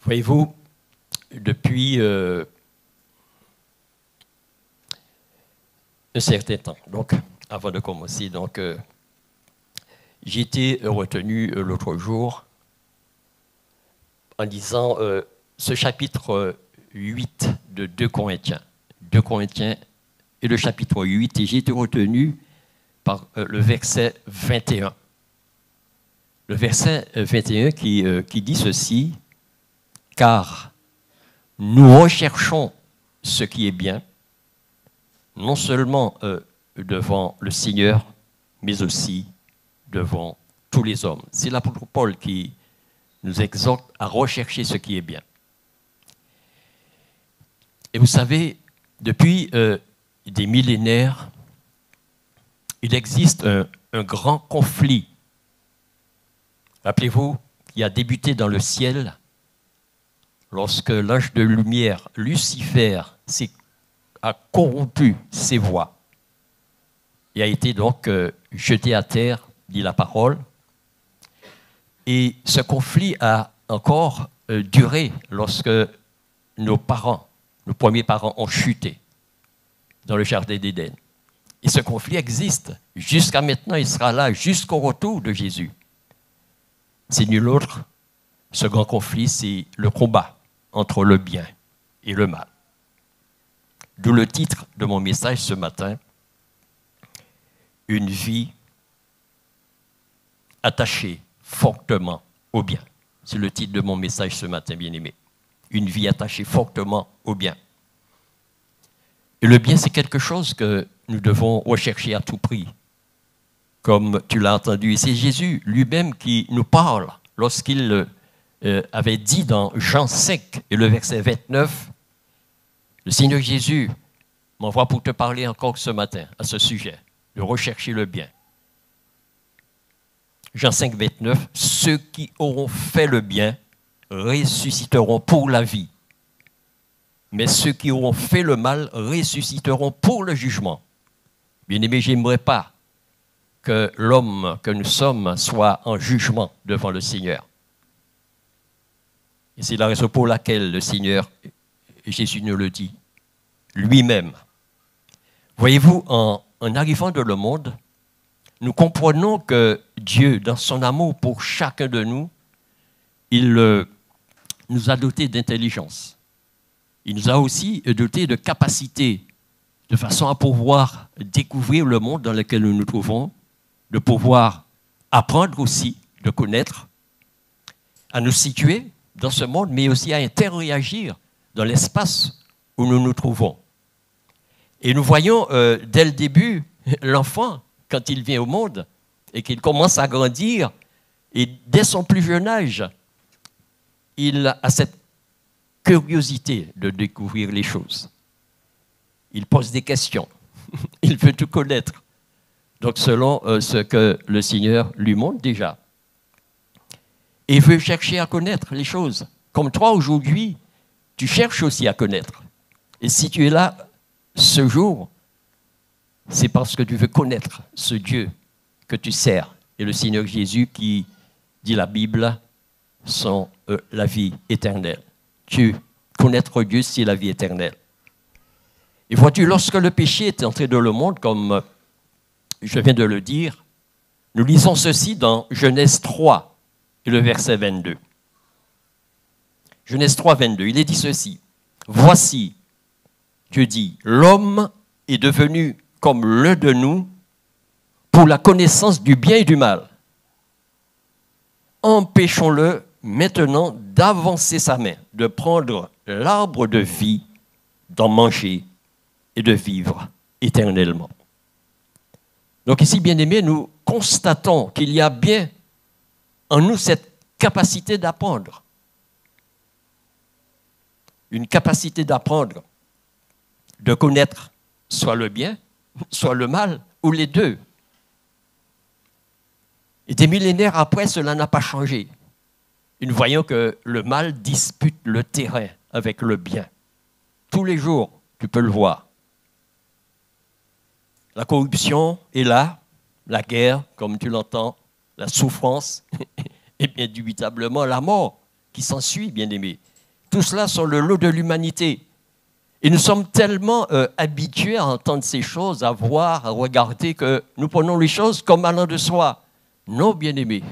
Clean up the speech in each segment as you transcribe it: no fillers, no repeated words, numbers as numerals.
Voyez-vous, depuis un certain temps, donc avant de commencer, j'ai été retenu l'autre jour en lisant ce chapitre 8 de 2 Corinthiens. 2 Corinthiens et le chapitre 8, et j'ai été retenu par le verset 21. Le verset 21 qui dit ceci: « Car nous recherchons ce qui est bien, non seulement devant le Seigneur, mais aussi devant tous les hommes. » C'est l'apôtre Paul qui nous exhorte à rechercher ce qui est bien. Et vous savez, depuis des millénaires, il existe un grand conflit. Rappelez-vous, qui a débuté dans le ciel lorsque l'ange de lumière, Lucifer, a corrompu ses voies et a été donc jeté à terre, dit la parole. Et ce conflit a encore duré lorsque nos premiers parents ont chuté dans le jardin d'Éden. Et ce conflit existe jusqu'à maintenant, il sera là jusqu'au retour de Jésus. C'est nul autre. Ce grand conflit, c'est le combat entre le bien et le mal. D'où le titre de mon message ce matin: une vie attachée fortement au bien. C'est le titre de mon message ce matin, bien-aimé. Une vie attachée fortement au bien. Et le bien, c'est quelque chose que nous devons rechercher à tout prix. Comme tu l'as entendu, et c'est Jésus lui-même qui nous parle lorsqu'il avait dit dans Jean 5 et le verset 29, le Seigneur Jésus m'envoie pour te parler encore ce matin à ce sujet, de rechercher le bien. Jean 5, 29, ceux qui auront fait le bien ressusciteront pour la vie, mais ceux qui auront fait le mal ressusciteront pour le jugement. Bien-aimé, je n'aimerais pas que l'homme que nous sommes soit en jugement devant le Seigneur. Et c'est la raison pour laquelle le Seigneur, Jésus nous le dit, lui-même. Voyez-vous, en arrivant dans le monde, nous comprenons que Dieu, dans son amour pour chacun de nous, il nous a dotés d'intelligence. Il nous a aussi dotés de capacités, de façon à pouvoir découvrir le monde dans lequel nous nous trouvons, de pouvoir apprendre aussi, de connaître, à nous situer dans ce monde, mais aussi à interagir dans l'espace où nous nous trouvons. Et nous voyons dès le début l'enfant, quand il vient au monde et qu'il commence à grandir, et dès son plus jeune âge, il a cette curiosité de découvrir les choses. Il pose des questions, il veut tout connaître. Donc selon ce que le Seigneur lui montre déjà. Et il veut chercher à connaître les choses. Comme toi aujourd'hui, tu cherches aussi à connaître. Et si tu es là ce jour, c'est parce que tu veux connaître ce Dieu que tu sers. Et le Seigneur Jésus qui, dit la Bible, sont la vie éternelle. Connaître Dieu, c'est la vie éternelle. Et vois-tu, lorsque le péché est entré dans le monde, comme je viens de le dire, nous lisons ceci dans Genèse 3, et le verset 22. Genèse 3, 22, il est dit ceci: « Voici, Dieu dit, l'homme est devenu comme l'un de nous pour la connaissance du bien et du mal. Empêchons-le maintenant d'avancer sa main, de prendre l'arbre de vie, d'en manger et de vivre éternellement. » Donc ici, bien-aimés, nous constatons qu'il y a bien en nous cette capacité d'apprendre. Une capacité d'apprendre, de connaître soit le bien, soit le mal, ou les deux. Et des millénaires après, cela n'a pas changé. Et nous voyons que le mal dispute le terrain avec le bien. Tous les jours, tu peux le voir. La corruption est là, la guerre, comme tu l'entends, la souffrance, et bien indubitablement la mort qui s'ensuit, bien-aimé. Tout cela sont le lot de l'humanité. Et nous sommes tellement habitués à entendre ces choses, à voir, à regarder, que nous prenons les choses comme allant de soi. Non, bien-aimés,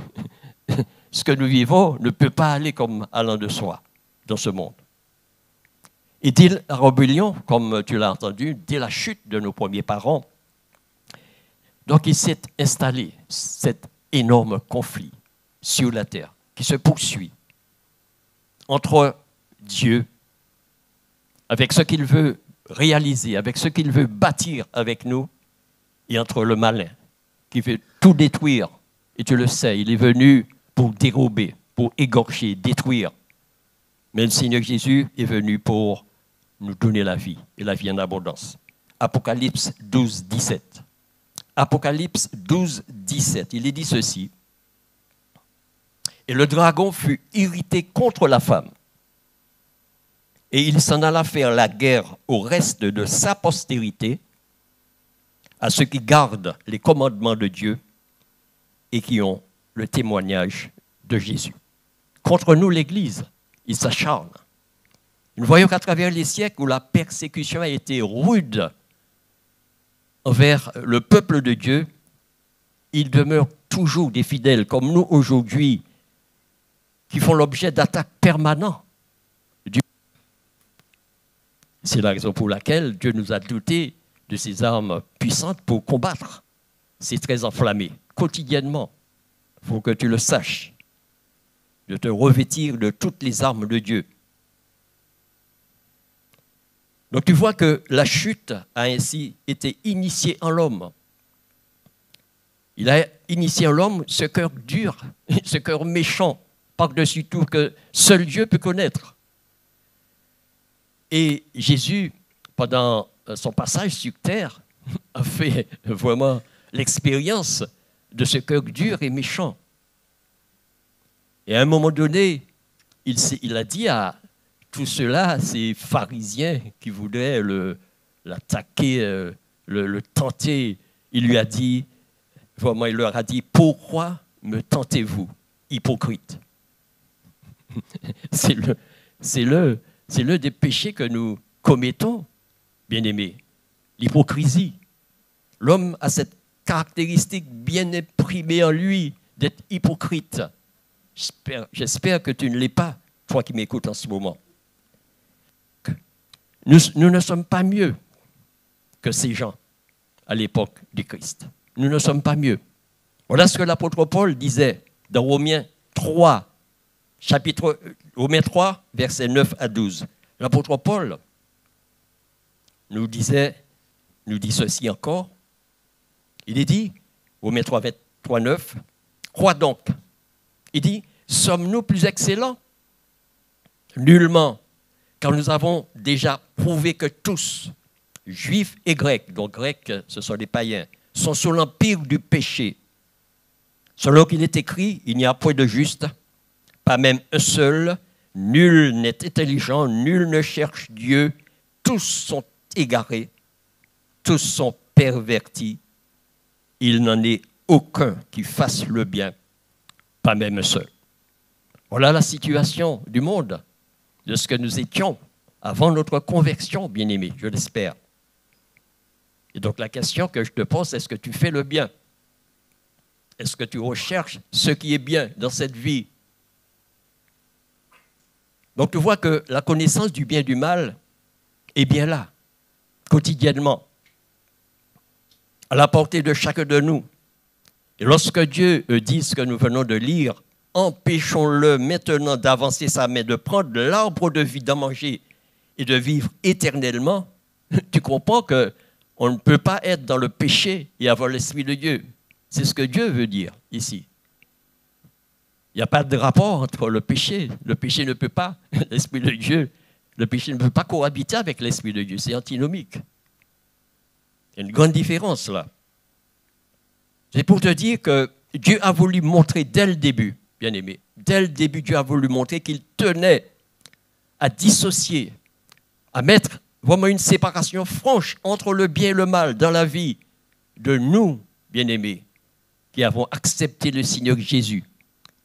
ce que nous vivons ne peut pas aller comme allant de soi dans ce monde. Et dès la rébellion, comme tu l'as entendu, dès la chute de nos premiers parents, donc il s'est installé cet énorme conflit sur la terre qui se poursuit entre Dieu, avec ce qu'il veut réaliser, avec ce qu'il veut bâtir avec nous, et entre le malin qui veut tout détruire. Et tu le sais, il est venu pour dérober, pour égorger, détruire. Mais le Seigneur Jésus est venu pour nous donner la vie, et la vie en abondance. Apocalypse 12, 17. Apocalypse 12, 17, il est dit ceci. Et le dragon fut irrité contre la femme. Et il s'en alla faire la guerre au reste de sa postérité, à ceux qui gardent les commandements de Dieu et qui ont le témoignage de Jésus. Contre nous, l'Église, il s'acharne. Nous voyons qu'à travers les siècles où la persécution a été rude envers le peuple de Dieu, il demeure toujours des fidèles comme nous aujourd'hui qui font l'objet d'attaques permanentes. C'est la raison pour laquelle Dieu nous a dotés de ces armes puissantes pour combattre. C'est très enflammé, quotidiennement. Il faut que tu le saches, de te revêtir de toutes les armes de Dieu. Donc tu vois que la chute a ainsi été initiée en l'homme. Il a initié en l'homme ce cœur dur, ce cœur méchant, par-dessus tout que seul Dieu peut connaître. Et Jésus, pendant son passage sur terre, a fait vraiment l'expérience de ce cœur dur et méchant. Et à un moment donné, il a dit à tout cela, ces pharisiens qui voulaient l'attaquer, le tenter, il lui a dit, vraiment, il leur a dit, pourquoi me tentez-vous, hypocrite? C'est l'un des péchés que nous commettons, bien-aimés, l'hypocrisie. L'homme a cette caractéristique bien imprimée en lui d'être hypocrite. J'espère que tu ne l'es pas, toi qui m'écoutes en ce moment. Nous ne sommes pas mieux que ces gens à l'époque du Christ. Nous ne sommes pas mieux. Voilà ce que l'apôtre Paul disait dans Romains 3, Romains 3, versets 9 à 12. L'apôtre Paul nous dit ceci encore. Il est dit, Romains 3, 9, crois donc. Il dit, sommes-nous plus excellents? Nullement, car nous avons déjà prouvé que tous, juifs et grecs, donc grecs, ce sont des païens, sont sous l'empire du péché. Selon qu'il est écrit, il n'y a point de juste, pas même un seul, nul n'est intelligent, nul ne cherche Dieu, tous sont égarés, tous sont pervertis, il n'en est aucun qui fasse le bien, pas même un seul. Voilà la situation du monde, de ce que nous étions avant notre conversion, bien-aimés, je l'espère. Et donc la question que je te pose, est-ce que tu fais le bien? Est-ce que tu recherches ce qui est bien dans cette vie? Donc tu vois que la connaissance du bien et du mal est bien là, quotidiennement, à la portée de chacun de nous. Et lorsque Dieu dit ce que nous venons de lire, empêchons-le maintenant d'avancer sa main, de prendre l'arbre de vie, d'en manger et de vivre éternellement, tu comprends qu'on ne peut pas être dans le péché et avoir l'Esprit de Dieu. C'est ce que Dieu veut dire ici. Il n'y a pas de rapport entre le péché. Le péché ne peut pas, l'Esprit de Dieu, le péché ne peut pas cohabiter avec l'Esprit de Dieu. C'est antinomique. Il y a une grande différence là. C'est pour te dire que Dieu a voulu montrer dès le début, bien-aimé, dès le début, Dieu a voulu montrer qu'il tenait à dissocier, à mettre vraiment une séparation franche entre le bien et le mal dans la vie de nous, bien-aimés, qui avons accepté le Seigneur Jésus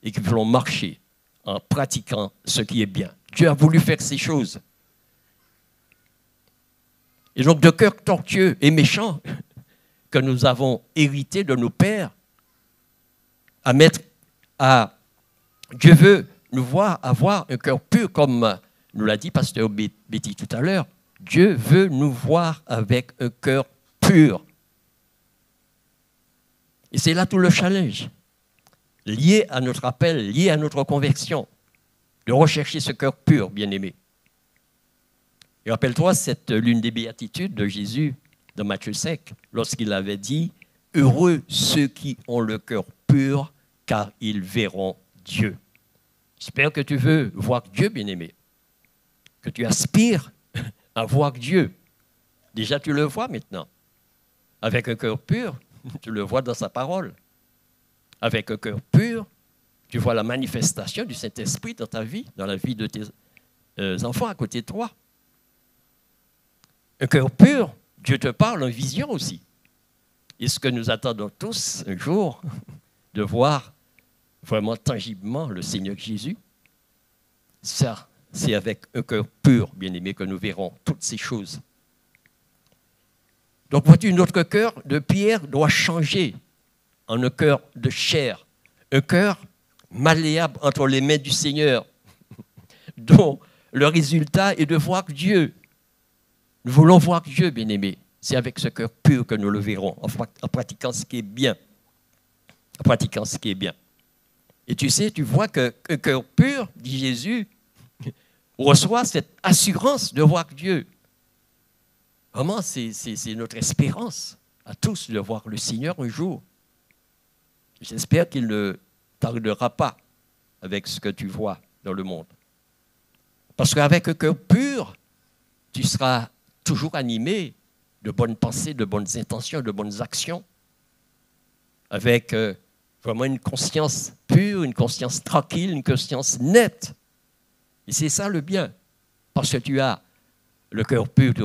et qui voulons marcher en pratiquant ce qui est bien. Dieu a voulu faire ces choses. Et donc, de cœur tortueux et méchant que nous avons hérité de nos pères, Dieu veut nous voir avoir un cœur pur, comme nous l'a dit Pasteur Betty tout à l'heure. Dieu veut nous voir avec un cœur pur. Et c'est là tout le challenge, lié à notre appel, lié à notre conversion, de rechercher ce cœur pur, bien-aimé. Et rappelle-toi, c'est l'une des béatitudes de Jésus dans Matthieu 5, lorsqu'il avait dit « Heureux ceux qui ont le cœur pur, car ils verront Dieu. » J'espère que tu veux voir Dieu, bien-aimé, que tu aspires à voir Dieu. Déjà, tu le vois maintenant. Avec un cœur pur, tu le vois dans sa parole. Avec un cœur pur, tu vois la manifestation du Saint-Esprit dans ta vie, dans la vie de tes enfants à côté de toi. Un cœur pur, Dieu te parle en vision aussi. Et ce que nous attendons tous un jour, de voir vraiment tangiblement le Seigneur Jésus, ça, c'est avec un cœur pur, bien-aimé, que nous verrons toutes ces choses. Donc, vois-tu, notre cœur de pierre doit changer en un cœur de chair, un cœur malléable entre les mains du Seigneur, dont le résultat est de voir Dieu. Nous voulons voir Dieu, bien-aimé. C'est avec ce cœur pur que nous le verrons, en pratiquant ce qui est bien. En pratiquant ce qui est bien. Et tu sais, tu vois qu'un cœur pur, dit Jésus, reçoit cette assurance de voir Dieu. Vraiment, c'est notre espérance à tous de voir le Seigneur un jour. J'espère qu'il ne tardera pas avec ce que tu vois dans le monde. Parce qu'avec un cœur pur, tu seras toujours animé de bonnes pensées, de bonnes intentions, de bonnes actions, avec vraiment une conscience pure, une conscience tranquille, une conscience nette. Et c'est ça le bien. Parce que tu as le cœur pur, tu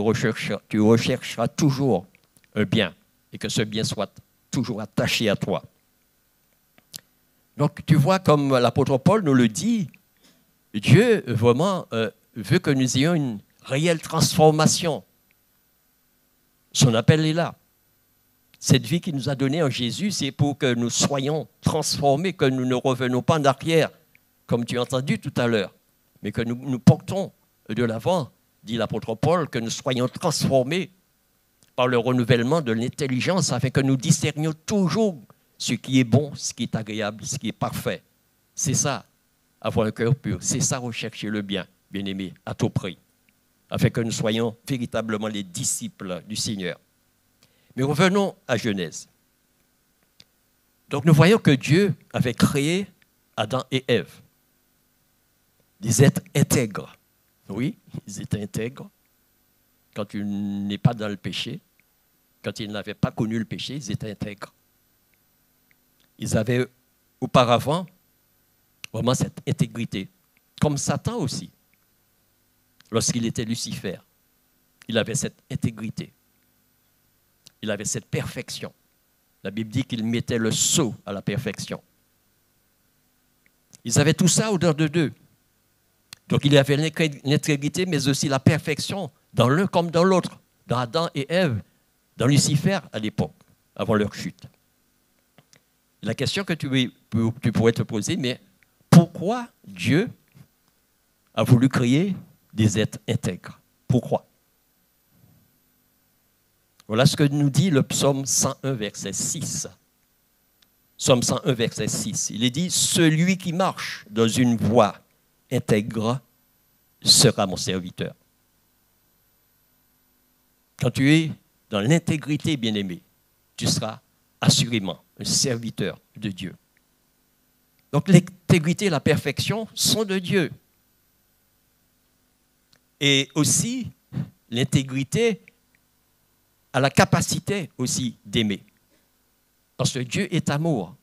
rechercheras toujours un bien et que ce bien soit toujours attaché à toi. Donc, tu vois, comme l'apôtre Paul nous le dit, Dieu vraiment veut que nous ayons une réelle transformation. Son appel est là. Cette vie qu'il nous a donnée en Jésus, c'est pour que nous soyons transformés, que nous ne revenons pas en arrière, comme tu as entendu tout à l'heure, mais que nous portons de l'avant, dit l'apôtre Paul, que nous soyons transformés par le renouvellement de l'intelligence, afin que nous discernions toujours ce qui est bon, ce qui est agréable, ce qui est parfait. C'est ça, avoir un cœur pur. C'est ça, rechercher le bien, bien-aimé, à tout prix, afin que nous soyons véritablement les disciples du Seigneur. Mais revenons à Genèse. Donc nous voyons que Dieu avait créé Adam et Ève, des êtres intègres. Oui, ils étaient intègres. Quand tu n'es pas dans le péché, quand ils n'avaient pas connu le péché, ils étaient intègres. Ils avaient auparavant vraiment cette intégrité, comme Satan aussi. Lorsqu'il était Lucifer, il avait cette intégrité. Il avait cette perfection. La Bible dit qu'il mettait le sceau à la perfection. Ils avaient tout ça au-dedans d'eux. Donc il y avait l'intégrité, mais aussi la perfection, dans l'un comme dans l'autre, dans Adam et Ève, dans Lucifer à l'époque, avant leur chute. La question que tu pourrais te poser, mais pourquoi Dieu a voulu créer des êtres intègres? Pourquoi? Voilà ce que nous dit le psaume 101, verset 6. Psaume 101, verset 6. Il est dit « Celui qui marche dans une voie intègre sera mon serviteur. » Quand tu es dans l'intégrité, bien-aimé, tu seras assurément un serviteur de Dieu. Donc l'intégrité et la perfection sont de Dieu. Et aussi, l'intégrité a la capacité aussi d'aimer. Parce que Dieu est amour.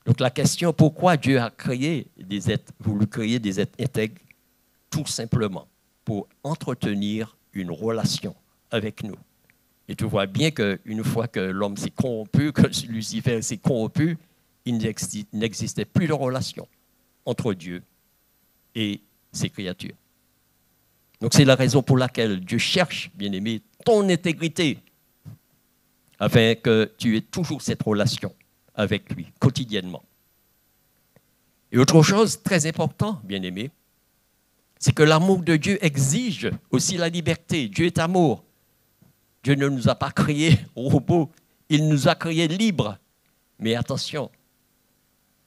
Donc la question, pourquoi Dieu a voulu créer des êtres intègres? Tout simplement pour entretenir une relation avec nous. Et tu vois bien qu'une fois que l'homme s'est corrompu, que Lucifer s'est corrompu, il n'existait plus de relation entre Dieu et ses créatures. Donc c'est la raison pour laquelle Dieu cherche, bien-aimé, ton intégrité, afin que tu aies toujours cette relation avec lui, quotidiennement. Et autre chose très importante, bien-aimé, c'est que l'amour de Dieu exige aussi la liberté. Dieu est amour. Dieu ne nous a pas créés robots, il nous a créés libres. Mais attention,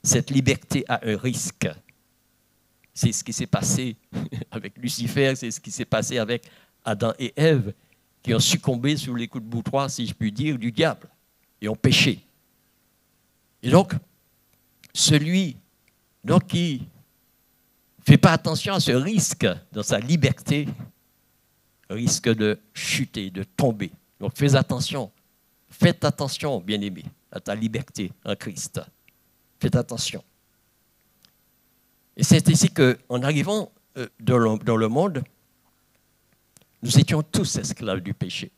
cette liberté a un risque. C'est ce qui s'est passé avec Lucifer, c'est ce qui s'est passé avec Adam et Ève, qui ont succombé sous les coups de boutoir, si je puis dire, du diable, et ont péché. Et donc, celui qui ne fait pas attention à ce risque dans sa liberté, risque de chuter, de tomber. Donc, faites attention, bien-aimés, à ta liberté en Christ. Faites attention. Et c'est ici qu'en arrivant dans le monde, nous étions tous esclaves du péché.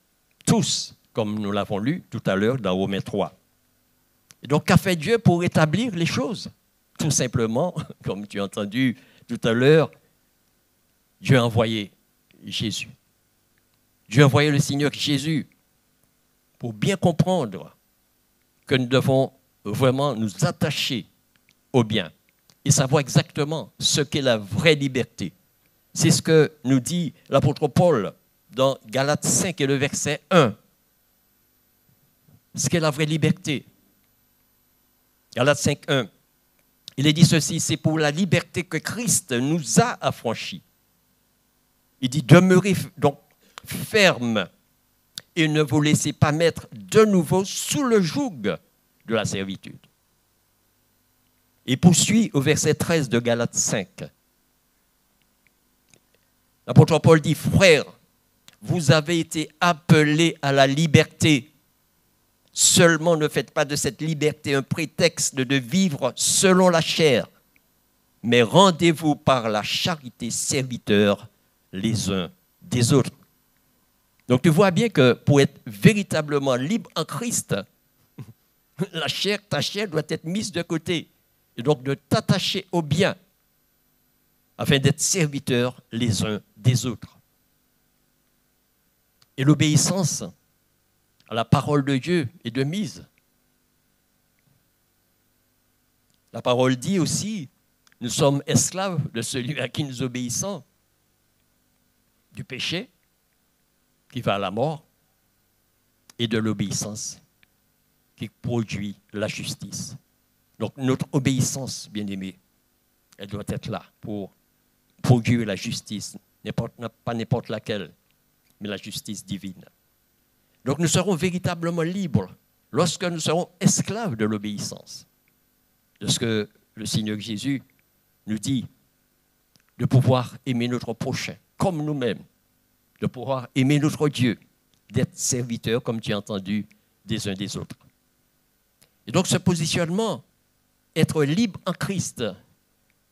Tous, comme nous l'avons lu tout à l'heure dans Romains 3. Et donc, qu'a fait Dieu pour établir les choses? Tout simplement, comme tu as entendu tout à l'heure, Dieu a envoyé Jésus. Dieu a envoyé le Seigneur Jésus pour bien comprendre que nous devons vraiment nous attacher au bien et savoir exactement ce qu'est la vraie liberté. C'est ce que nous dit l'apôtre Paul dans Galates 5 et le verset 1. Ce qu'est la vraie liberté. Galates 5, 1. Il est dit ceci, c'est pour la liberté que Christ nous a affranchis. Il dit, demeurez donc ferme et ne vous laissez pas mettre de nouveau sous le joug de la servitude. Et poursuit au verset 13 de Galates 5. L'apôtre Paul dit, frères, vous avez été appelés à la liberté. Seulement ne faites pas de cette liberté un prétexte de vivre selon la chair, mais rendez-vous par la charité serviteurs les uns des autres. Donc tu vois bien que pour être véritablement libre en Christ, ta chair doit être mise de côté. Et donc de t'attacher au bien, afin d'être serviteurs les uns des autres. Et l'obéissance à la parole de Dieu est de mise. La parole dit aussi, nous sommes esclaves de celui à qui nous obéissons, du péché qui va à la mort et de l'obéissance qui produit la justice. Donc notre obéissance, bien-aimée, elle doit être là pour produire la justice, pas n'importe laquelle, mais la justice divine. Donc nous serons véritablement libres lorsque nous serons esclaves de l'obéissance, de ce que le Seigneur Jésus nous dit, de pouvoir aimer notre prochain comme nous-mêmes, de pouvoir aimer notre Dieu, d'être serviteurs, comme tu as entendu, des uns des autres. Et donc ce positionnement, être libre en Christ,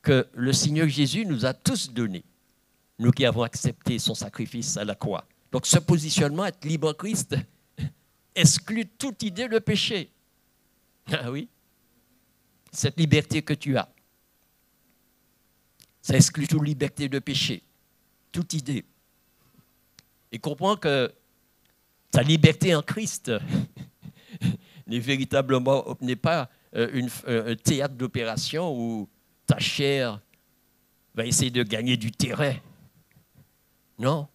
que le Seigneur Jésus nous a tous donné, nous qui avons accepté son sacrifice à la croix. Donc ce positionnement, être libre en Christ, exclut toute idée de péché. Ah oui, cette liberté que tu as, ça exclut toute liberté de péché, toute idée. Et comprends que ta liberté en Christ n'est pas un théâtre d'opération où ta chair va essayer de gagner du terrain. Non,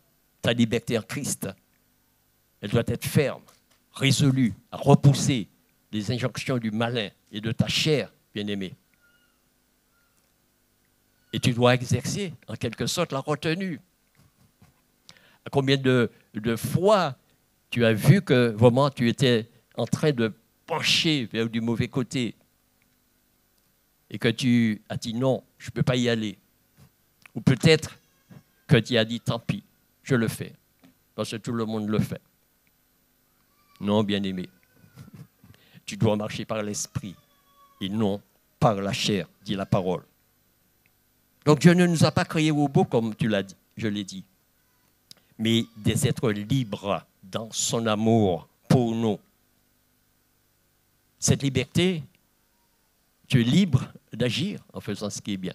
ta liberté en Christ, elle doit être ferme, résolue, à repousser les injonctions du malin et de ta chair, bien-aimée. Et tu dois exercer, en quelque sorte, la retenue. À combien de fois tu as vu que vraiment tu étais en train de pencher vers du mauvais côté et que tu as dit non, je ne peux pas y aller. Ou peut-être que tu as dit tant pis, je le fais, parce que tout le monde le fait. Non, bien-aimé, tu dois marcher par l'esprit et non par la chair, dit la parole. Donc Dieu ne nous a pas créés robots comme tu l'as dit, je l'ai dit, mais des êtres libres dans son amour pour nous. Cette liberté, tu es libre d'agir en faisant ce qui est bien.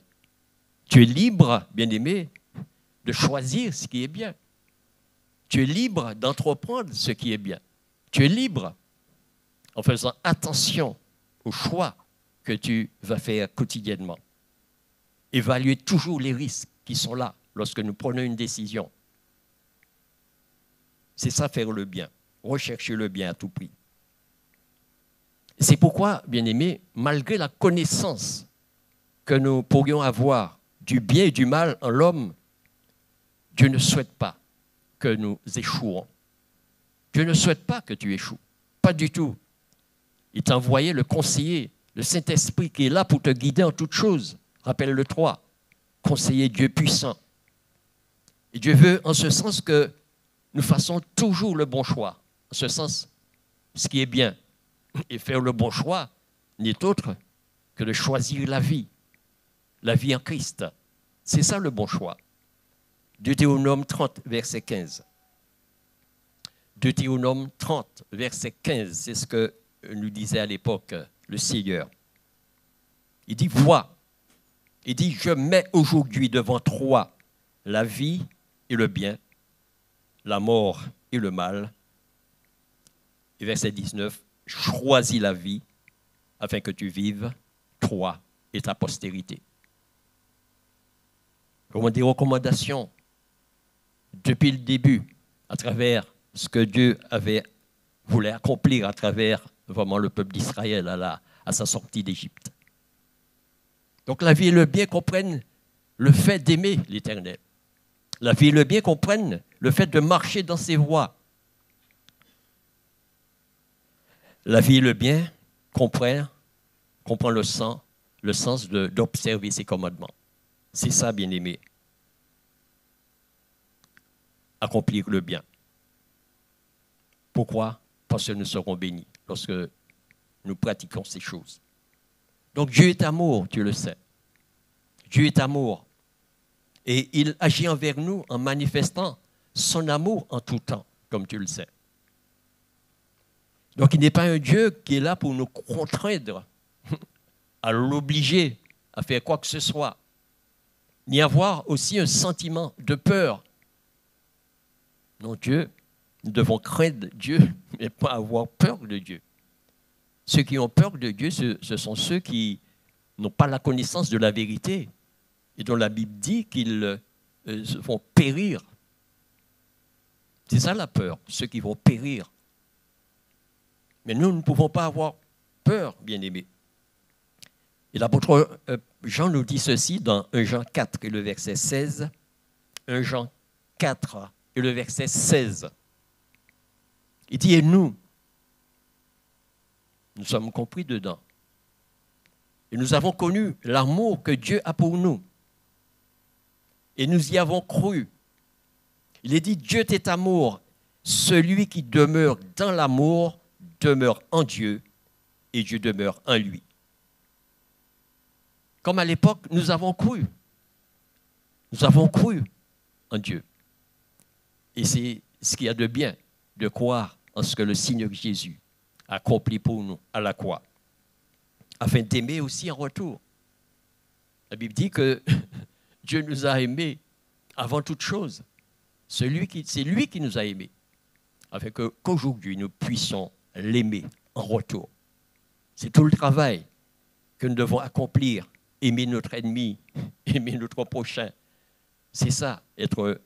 Tu es libre, bien-aimé, de choisir ce qui est bien. Tu es libre d'entreprendre ce qui est bien. Tu es libre en faisant attention aux choix que tu vas faire quotidiennement. Évaluer toujours les risques qui sont là lorsque nous prenons une décision. C'est ça, faire le bien. Rechercher le bien à tout prix. C'est pourquoi, bien-aimés, malgré la connaissance que nous pourrions avoir du bien et du mal en l'homme, Dieu ne souhaite pas que nous échouons. Dieu ne souhaite pas que tu échoues. Pas du tout. Il t'a envoyé le conseiller, le Saint-Esprit qui est là pour te guider en toutes choses. Rappelle-le toi, conseiller Dieu puissant. Et Dieu veut en ce sens que nous fassions toujours le bon choix. En ce sens, ce qui est bien. Et faire le bon choix n'est autre que de choisir la vie en Christ. C'est ça le bon choix. Deutéronome 30, verset 15. Deutéronome 30, verset 15, c'est ce que nous disait à l'époque le Seigneur. Il dit, vois, il dit, je mets aujourd'hui devant toi la vie et le bien, la mort et le mal. Et verset 19, choisis la vie afin que tu vives, toi et ta postérité. Comme des recommandations depuis le début, à travers ce que Dieu voulait accomplir à travers vraiment le peuple d'Israël à sa sortie d'Égypte. Donc la vie et le bien comprennent le fait d'aimer l'Éternel. La vie et le bien comprennent le fait de marcher dans ses voies. La vie et le bien comprend le sens d'observer ses commandements. C'est ça, bien-aimé. Accomplir le bien. Pourquoi? Parce que nous serons bénis lorsque nous pratiquons ces choses. Donc Dieu est amour, tu le sais. Dieu est amour. Et il agit envers nous en manifestant son amour en tout temps, comme tu le sais. Donc il n'est pas un Dieu qui est là pour nous contraindre, à l'obliger à faire quoi que ce soit, ni avoir aussi un sentiment de peur. Non, Dieu, nous devons craindre Dieu, mais pas avoir peur de Dieu. Ceux qui ont peur de Dieu, ce sont ceux qui n'ont pas la connaissance de la vérité et dont la Bible dit qu'ils vont périr. C'est ça la peur, ceux qui vont périr. Mais nous ne pouvons pas avoir peur, bien-aimés. Et l'apôtre Jean nous dit ceci dans 1 Jean 4 et le verset 16. 1 Jean 4 et le verset 16. Il dit, et nous sommes compris dedans. Et nous avons connu l'amour que Dieu a pour nous. Et nous y avons cru. Il est dit, Dieu est amour. Celui qui demeure dans l'amour demeure en Dieu et Dieu demeure en lui. Comme à l'époque, nous avons cru. Nous avons cru en Dieu. Et c'est ce qu'il y a de bien, de croire en ce que le Seigneur Jésus a accompli pour nous à la croix, afin d'aimer aussi en retour. La Bible dit que Dieu nous a aimés avant toute chose. C'est lui qui nous a aimés, afin qu'aujourd'hui nous puissions l'aimer en retour. C'est tout le travail que nous devons accomplir, aimer notre ennemi, aimer notre prochain. C'est ça, être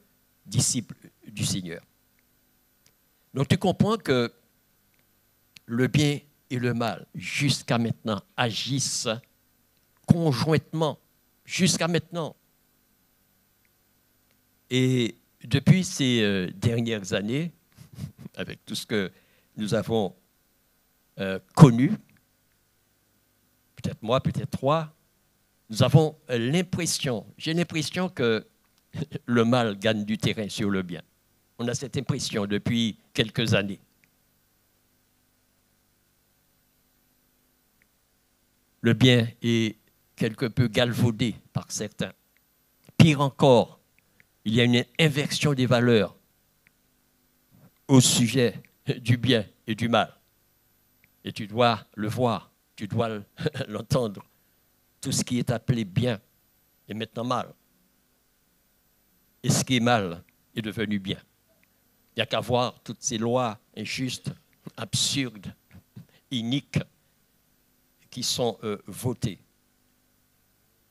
disciple du Seigneur. Donc tu comprends que le bien et le mal, jusqu'à maintenant, agissent conjointement, jusqu'à maintenant. Et depuis ces dernières années, avec tout ce que nous avons connu, peut-être moi, peut-être toi, nous avons j'ai l'impression que le mal gagne du terrain sur le bien. On a cette impression depuis quelques années. Le bien est quelque peu galvaudé par certains. Pire encore, il y a une inversion des valeurs au sujet du bien et du mal. Et tu dois le voir, tu dois l'entendre. Tout ce qui est appelé bien est maintenant mal. Et ce qui est mal est devenu bien. Il n'y a qu'à voir toutes ces lois injustes, absurdes, iniques, qui sont votées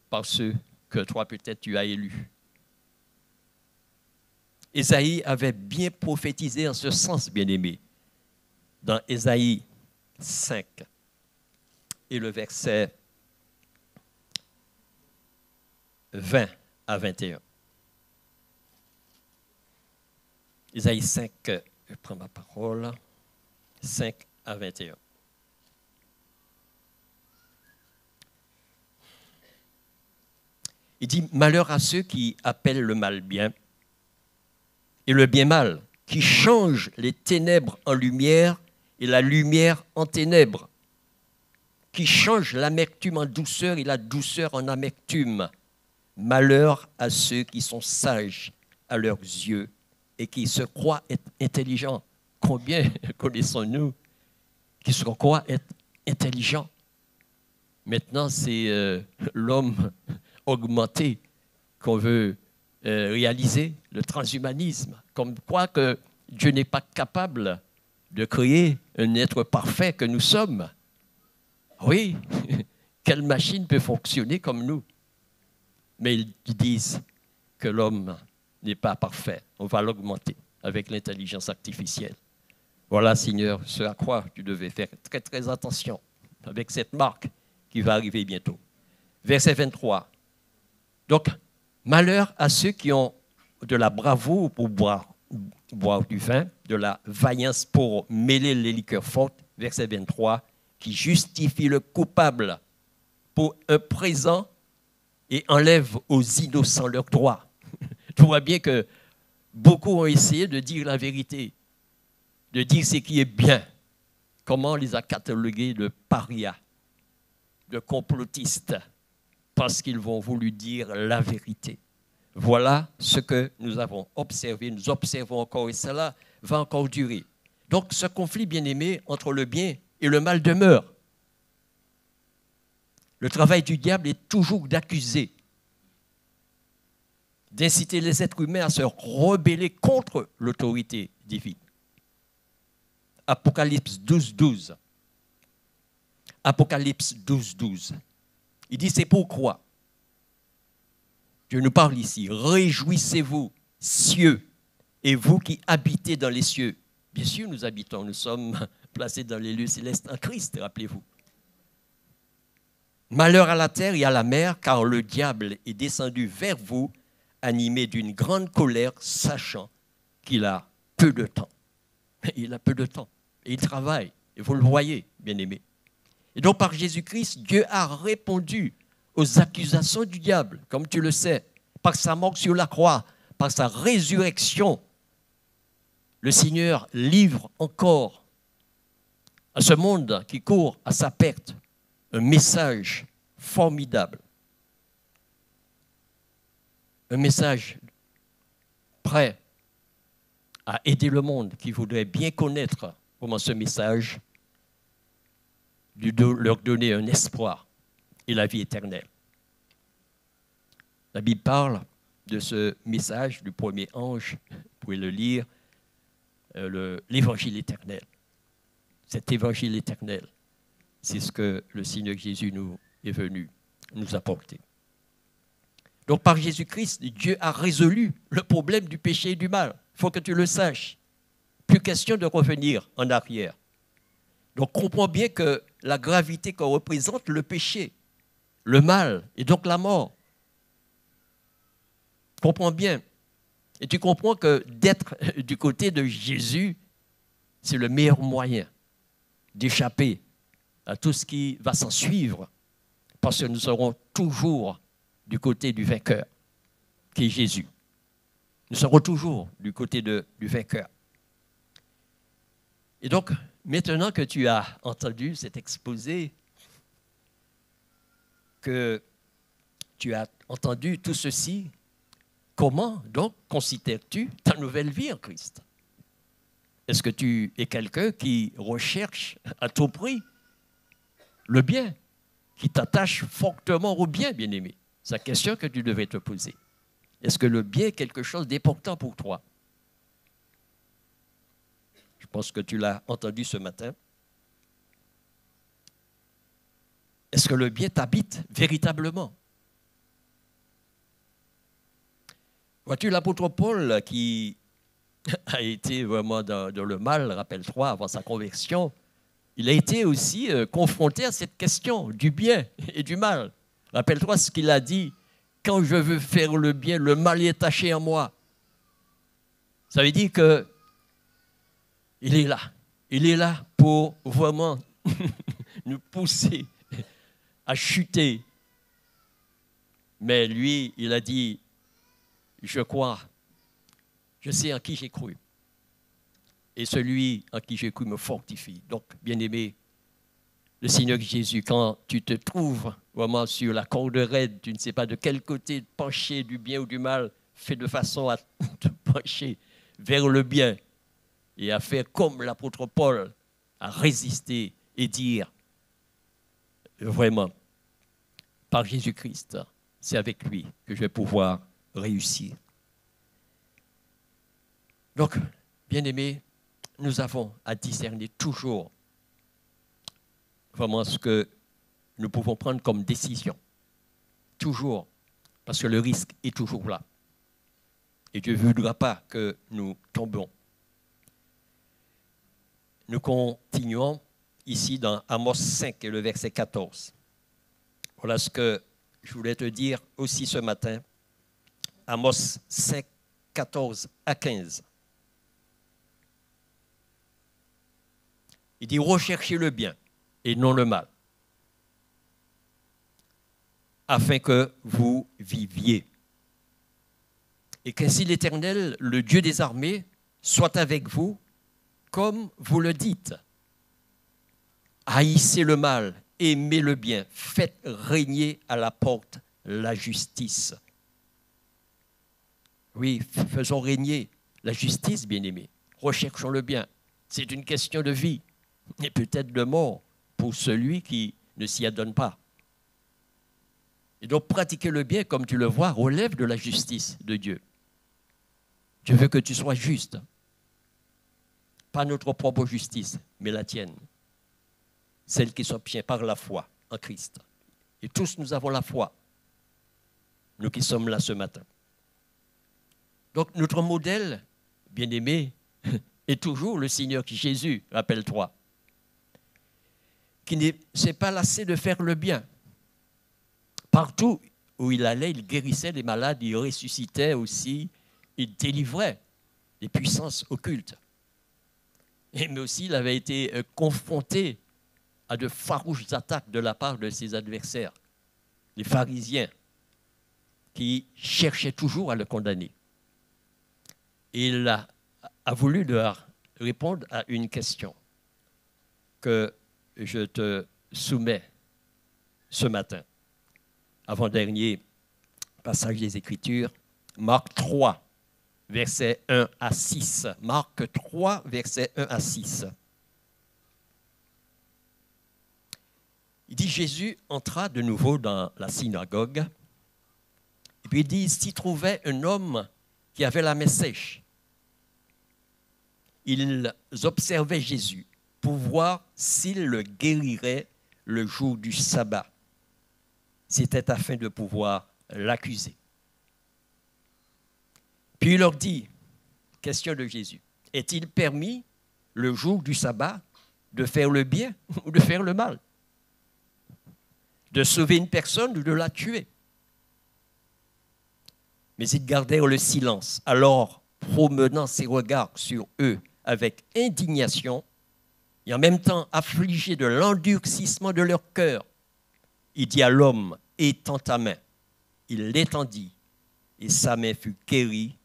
par ceux que toi peut-être tu as élus. Ésaïe avait bien prophétisé en ce sens, bien-aimé, dans Ésaïe 5 et le verset 20 à 21. Ésaïe 5, je prends ma parole, 5 à 21. Il dit, malheur à ceux qui appellent le mal bien et le bien mal, qui changent les ténèbres en lumière et la lumière en ténèbres, qui changent l'amertume en douceur et la douceur en amertume. Malheur à ceux qui sont sages à leurs yeux et qui se croient être intelligents. Combien connaissons-nous qui se croient être intelligents? Maintenant, c'est l'homme augmenté qu'on veut réaliser, le transhumanisme, comme quoi que Dieu n'est pas capable de créer un être parfait que nous sommes. Oui, quelle machine peut fonctionner comme nous? Mais ils disent que l'homme n'est pas parfait. On va l'augmenter avec l'intelligence artificielle. Voilà, Seigneur, ce à quoi tu devais faire très, très attention avec cette marque qui va arriver bientôt. Verset 23. Donc, malheur à ceux qui ont de la bravoure pour boire du vin, de la vaillance pour mêler les liqueurs fortes, verset 23, qui justifie le coupable pour un présent et enlève aux innocents leurs droits. Tu vois bien que beaucoup ont essayé de dire la vérité, de dire ce qui est bien. Comment on les a catalogués de parias, de complotistes, parce qu'ils vont voulu dire la vérité. Voilà ce que nous avons observé, nous observons encore, et cela va encore durer. Donc ce conflit bien-aimé entre le bien et le mal demeure. Le travail du diable est toujours d'accuser, d'inciter les êtres humains à se rebeller contre l'autorité divine. Apocalypse 12, 12. Apocalypse 12, 12. Il dit, c'est pourquoi Dieu nous parle ici. Réjouissez-vous, cieux, et vous qui habitez dans les cieux. Bien sûr, nous habitons, nous sommes placés dans les lieux célestes en Christ, rappelez-vous. Malheur à la terre et à la mer, car le diable est descendu vers vous, animé d'une grande colère, sachant qu'il a peu de temps. Il a peu de temps. Et il travaille. Et vous le voyez, bien-aimés. Et donc, par Jésus-Christ, Dieu a répondu aux accusations du diable, comme tu le sais, par sa mort sur la croix, par sa résurrection. Le Seigneur livre encore à ce monde qui court à sa perte un message formidable. Un message prêt à aider le monde qui voudrait bien connaître comment ce message leur donner un espoir et la vie éternelle. La Bible parle de ce message du premier ange, vous pouvez le lire, l'évangile éternel. Cet évangile éternel, c'est ce que le Seigneur Jésus nous est venu nous apporter. Donc par Jésus-Christ, Dieu a résolu le problème du péché et du mal. Il faut que tu le saches. Plus question de revenir en arrière. Donc comprends bien que la gravité que représente le péché, le mal et donc la mort. Comprends bien. Et tu comprends que d'être du côté de Jésus, c'est le meilleur moyen d'échapper à tout ce qui va s'en suivre, parce que nous serons toujours du côté du vainqueur, qui est Jésus. Nous serons toujours du côté du vainqueur. Et donc, maintenant que tu as entendu cet exposé, que tu as entendu tout ceci, comment donc considères-tu ta nouvelle vie en Christ? Est-ce que tu es quelqu'un qui recherche à tout prix le bien, qui t'attache fortement au bien, bien-aimé? C'est la question que tu devrais te poser. Est-ce que le bien est quelque chose d'important pour toi? Je pense que tu l'as entendu ce matin. Est-ce que le bien t'habite véritablement? Vois-tu, l'apôtre Paul, qui a été vraiment dans le mal, rappelle-toi, avant sa conversion, il a été aussi confronté à cette question du bien et du mal. Rappelle-toi ce qu'il a dit: quand je veux faire le bien, le mal est taché en moi. Ça veut dire que il est là. Il est là pour vraiment nous pousser à chuter. Mais lui, il a dit: je crois, je sais en qui j'ai cru. Et celui en qui j'ai cru me fortifie. Donc, bien-aimé, le Seigneur Jésus, quand tu te trouves vraiment sur la corde raide, tu ne sais pas de quel côté pencher, du bien ou du mal, fais de façon à te pencher vers le bien et à faire comme l'apôtre Paul, à résister et dire vraiment, par Jésus-Christ, c'est avec lui que je vais pouvoir réussir. Donc, bien-aimés, nous avons à discerner toujours vraiment ce que nous pouvons prendre comme décision. Toujours, parce que le risque est toujours là. Et Dieu ne voudra pas que nous tombions. Nous continuons ici dans Amos 5 et le verset 14. Voilà ce que je voulais te dire aussi ce matin. Amos 5, 14 à 15. Il dit: recherchez le bien et non le mal, afin que vous viviez. Et qu'ainsi l'Éternel, le Dieu des armées, soit avec vous, comme vous le dites. Haïssez le mal, aimez le bien, faites régner à la porte la justice. Oui, faisons régner la justice, bien-aimés. Recherchons le bien. C'est une question de vie et peut-être de mort pour celui qui ne s'y adonne pas. Et donc, pratiquer le bien, comme tu le vois, relève de la justice de Dieu. Dieu veut que tu sois juste. Pas notre propre justice, mais la tienne. Celle qui s'obtient par la foi en Christ. Et tous nous avons la foi, nous qui sommes là ce matin. Donc, notre modèle, bien-aimé, est toujours le Seigneur Jésus, rappelle-toi, qui ne s'est pas lassé de faire le bien. Partout où il allait, il guérissait les malades, il ressuscitait aussi, il délivrait les puissances occultes. Mais aussi, il avait été confronté à de farouches attaques de la part de ses adversaires, les pharisiens, qui cherchaient toujours à le condamner. Et il a voulu leur répondre à une question que je te soumets ce matin. Avant-dernier passage des Écritures, Marc 3, versets 1 à 6. Marc 3, versets 1 à 6. Il dit: Jésus entra de nouveau dans la synagogue, et puis il dit: s'y trouvait un homme qui avait la main sèche. Ils observaient Jésus pour voir s'il le guérirait le jour du sabbat. C'était afin de pouvoir l'accuser. Puis il leur dit, question de Jésus, est-il permis le jour du sabbat de faire le bien ou de faire le mal? De sauver une personne ou de la tuer? Mais ils gardèrent le silence. Alors, promenant ses regards sur eux avec indignation et en même temps affligé de l'endurcissement de leur cœur, il dit à l'homme: étends ta main. Il l'étendit et sa main fut guérie.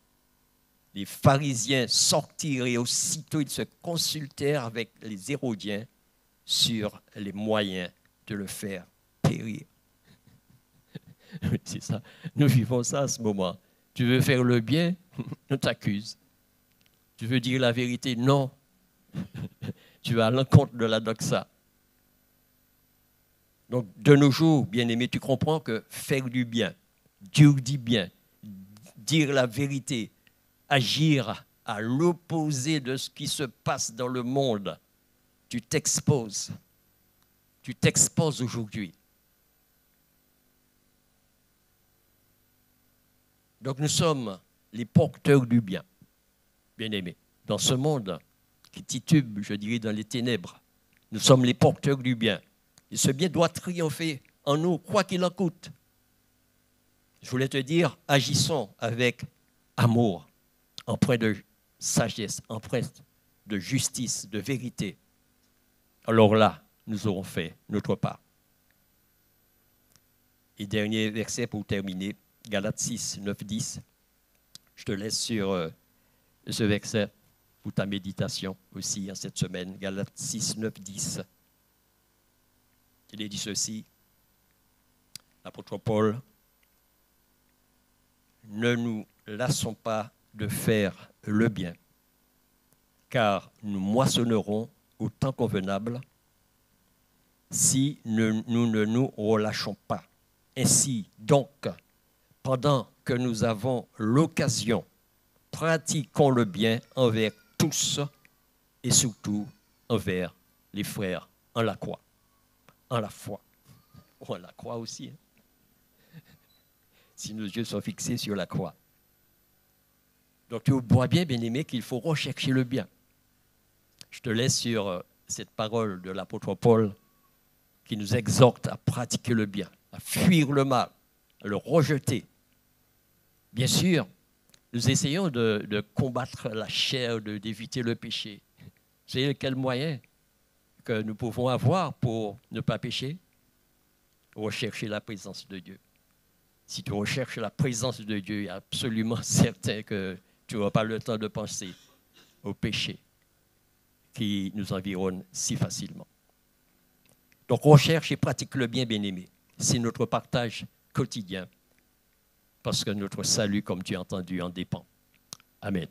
Les pharisiens sortirent et aussitôt ils se consultèrent avec les Hérodiens sur les moyens de le faire périr. C'est ça. Nous vivons ça à ce moment. Tu veux faire le bien, on t'accuse. Tu veux dire la vérité, non. Tu vas à l'encontre de la doxa. Donc, de nos jours, bien-aimés, tu comprends que faire du bien, Dieu dit bien, dire la vérité, agir à l'opposé de ce qui se passe dans le monde. Tu t'exposes. Tu t'exposes aujourd'hui. Donc nous sommes les porteurs du bien, bien-aimés. Dans ce monde qui titube, je dirais, dans les ténèbres, nous sommes les porteurs du bien. Et ce bien doit triompher en nous, quoi qu'il en coûte. Je voulais te dire, agissons avec amour, empreint de sagesse, empreint de justice, de vérité. Alors là, nous aurons fait notre part. Et dernier verset pour terminer, Galates 6, 9, 10. Je te laisse sur ce verset pour ta méditation aussi en cette semaine. Galates 6, 9, 10. Il est dit ceci, l'apôtre Paul, ne nous lassons pas de faire le bien, car nous moissonnerons au temps convenable si nous ne nous relâchons pas. Ainsi, donc, pendant que nous avons l'occasion, pratiquons le bien envers tous et surtout envers les frères en la croix, en la foi. On la croix aussi. Hein? Si nos yeux sont fixés sur la croix. Donc tu vois bien, bien-aimé, qu'il faut rechercher le bien. Je te laisse sur cette parole de l'apôtre Paul qui nous exhorte à pratiquer le bien, à fuir le mal, à le rejeter. Bien sûr, nous essayons de combattre la chair, d'éviter le péché. Vous savez quel moyen que nous pouvons avoir pour ne pas pécher? Rechercher la présence de Dieu. Si tu recherches la présence de Dieu, il est absolument certain que tu n'auras pas le temps de penser au péché qui nous environne si facilement. Donc, recherche et pratique le bien, bien-aimé. C'est notre partage quotidien parce que notre salut, comme tu as entendu, en dépend. Amen.